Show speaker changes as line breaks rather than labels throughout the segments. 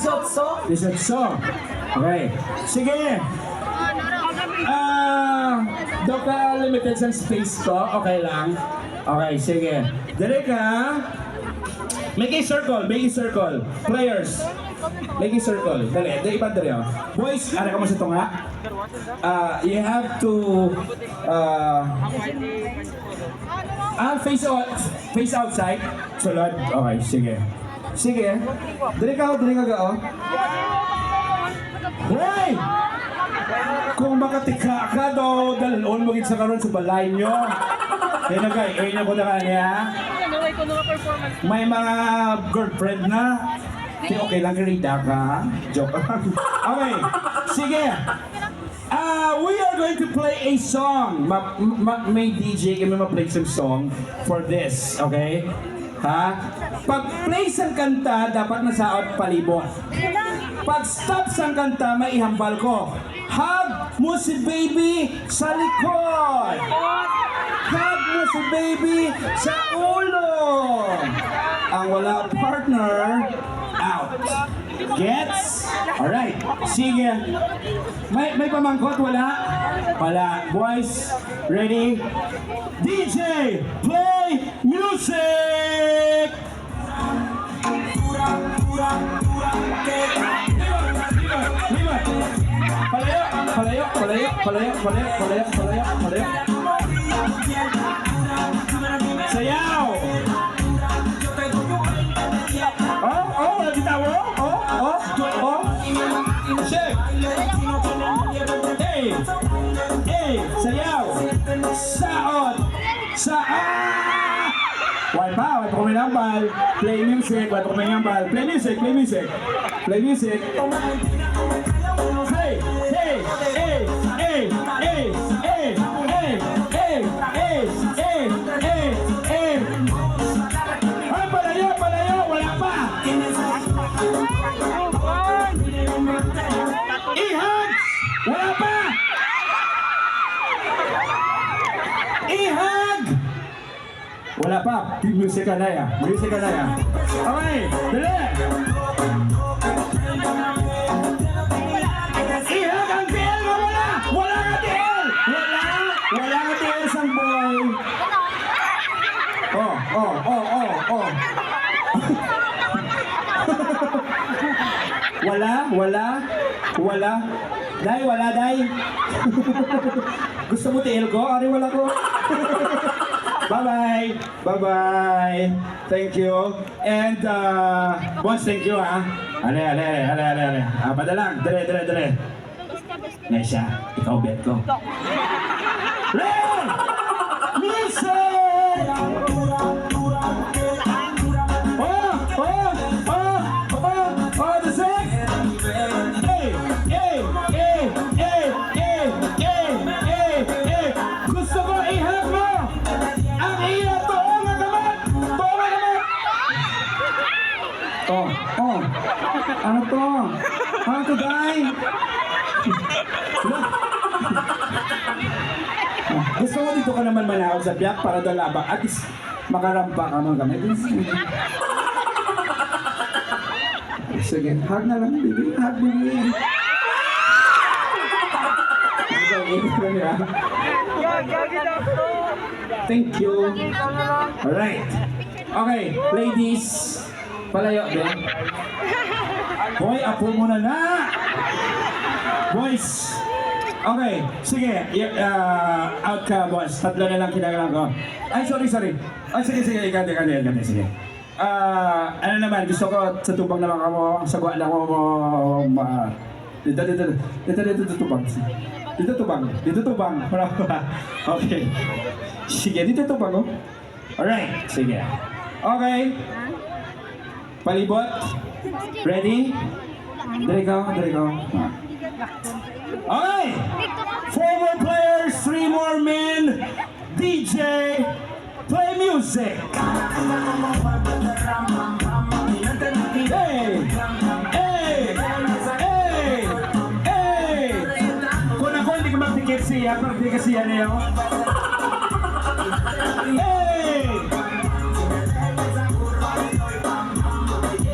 18. Okay. Sige. Daw ka limited sa space ko. Okay lang. Okay, sige. Dali ka. Make a circle. Players. Make a circle. Dali, iba dali oh. Boys, ano ka mo sa tunga? You have to face outside. Sulod. Okay, sige. Sige. Dali ka oh. Hoy! Kung makatika ka daw, dalon mo sa karon sa balay nyo. Kaya na guys, ayun na ko na kanya. May mga girlfriend na. Okay lang, rida ka. Joke lang. Okay, sige. We are going to play a song. May DJ kami ma-play some song for this, okay? Ha? Pag-play sang kanta, dapat nasaot palibot. Pag-stop sang kanta, may ihambal ko. Hug mo si baby sa likod. Hug mo si baby sa ulo. Ang wala partner, out. Gets? Alright. Sige. May pamangkot? Wala? Wala. Boys, ready? DJ, play music! Palayo. Sayaw! Lagi tawo? Shake! Sayaw! Saot! Why pa kuminambal. Play music. Play music. Hey! Ay, palayo, wala pa! Ihag! Wala pa! Ihag! Wala pa! Music ka na ya. Okay, dali! Ihag ang TL mo wala! Wala ka TL! Wala ka TL sang boy! Oh. Wala. Day. Gusto mo TL ko? Ari wala ko. Bye-bye. Thank you. And, boss, thank you, ha. Ale. Padalang. Dali. Nesha, ikaw bet ko. Ren! Listen! The six! Gusto ko ihag mo! Ang iya, toong ang gamat! Ano to? Ano to, guy? Gusto mo dito ka naman manahog sa biyak para dalabang at least makarampa ka mga gamit. Sige, hug na lang, baby. Hug, baby. Thank you. Alright. Okay, ladies. Palayo, Ben. Hoy, apo mo na! Boys. Okay, sige. Out ka, boss. Tatlo na lang kinagalang ko. Ay, sorry. Ay, sige. Ikante. Sige. Ano naman, gusto ko sa tubang naman ka mo, sagwa lang mo dito tubang. Okay. Sige, dito tubang ko. Alright, sige. Okay. Palibot. Ready? There you go. Okay. 4 more players, 3 more men. DJ, play music. Hey! Kung ako hindi ka magtikit siya, pagtikit siya niyo. Hey!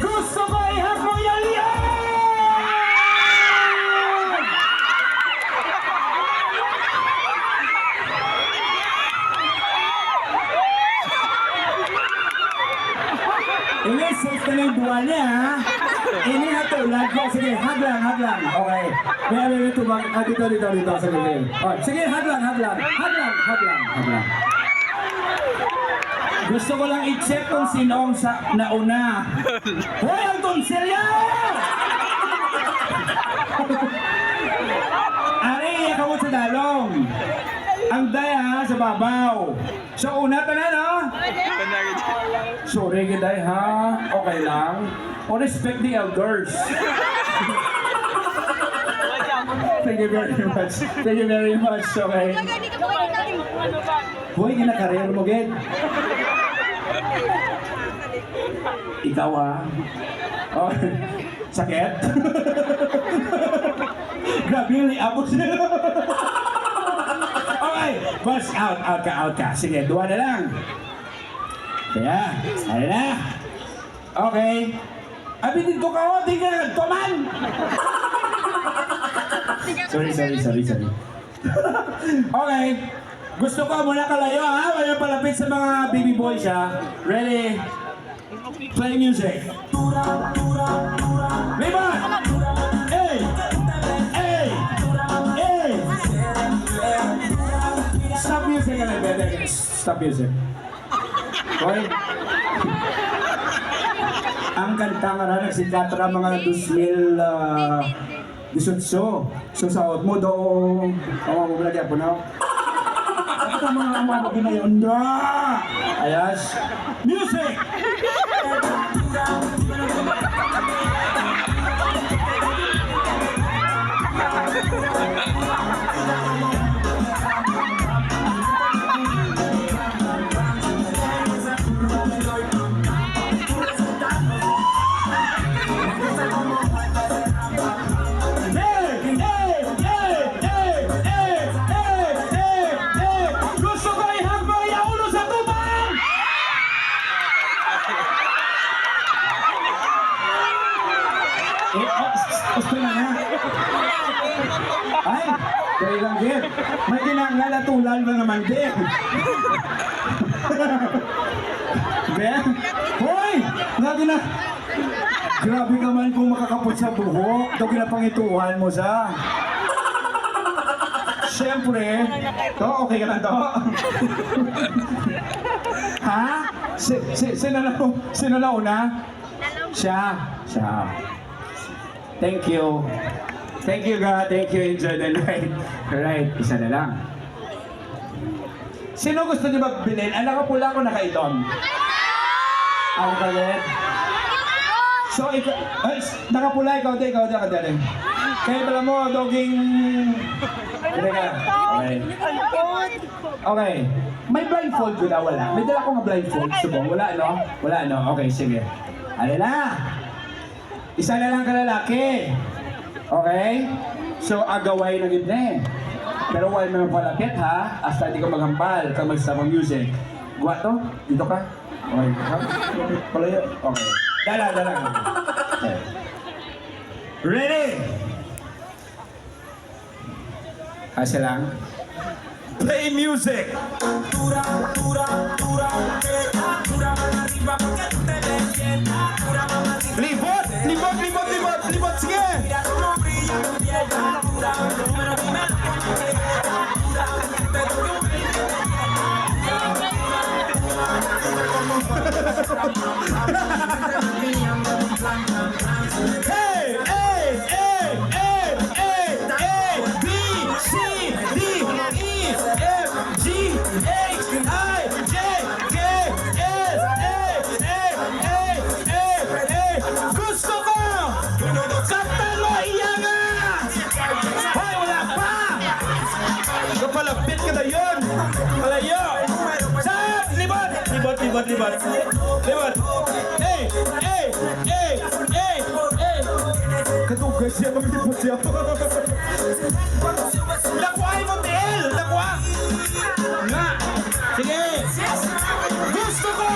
Gusto ko ihag mo yan yan! Ini safe na yung duwa niya, ha? Ini hatulan ko. Sige, hug lang. Okay. May tubang. Dito. Sige. Oh, sige, hug lang. Gusto ko lang i-check kung sino ang nauna. Hoy, ang tonsilyo! Ari, iyakamot sa dalong. Ang daya sa babaw. So, una ka na, no? Sorry, giday, ha? Okay lang. O, respect the elders. Thank you very much. Okay. Hoy, ginakarir mo, Ged. Ikaw, ha? Oh, sakit? Grabe yung liabos nila. Okay, boss, out ka. Sige, duwa na lang. Kaya, ayun na. Okay. Abitin ko ka, di ka nagtuman! Sorry. Okay. Gusto ko muna kalayo, ha? Wala palapit sa mga baby boys, ha? Ready? Play music. Ribbon! Hey! Stop music ka na, bebe. Stop music. Okay? Ang kanta nga na nagsikat ra mga 2018. So sa mo do mo lagi po na. Ito mga ama ko ginayon da. Ayas. Music. Gusto na nga. Ay, kaya lang din. May kinangalatulan ba naman din? Ben? Hoy! Lagi na. Grabe ka man kung makakapot sa buhok. Ito ginapangituhan mo sa. Siyempre. To, okay ka na to? Ha? Sino na una? Siya. Thank you. Thank you, God. Thank you. Enjoy the night. Alright, isa na lang. Sino gusto niyo magbilin? Ang nakapula ko nakaitom. Ako ka rin. So, nakapula ikaw din. Kaya pala mo, doging... Okay. Okay. May blindfold ko na, wala. May dala ko nga blindfold. Subong, wala, no? Wala, no? Okay, sige. Ano na? Isa na lang kalalaki. Okay? So, agaway na gid na eh. Pero wala naman palapit, ha? Hasta di ka maghampal, kang magsama music. Guwa to? Dito ka? Okay. Palayo? Okay. Dala. Okay. Ready? Asa lang? Play music! Libot, sige! Hey! B, C, D, E, F, G, H, I, J, K, L, gusto ko! Saktan mo, iyaga! Hoy, wala pa! Kapalapit ka na yun! Palayo! Saan? Libot! Hey! Katugay siya, maglibot siya. Dakwain mo, Bill! Dakwa! Nga! Sige! Gusto ko!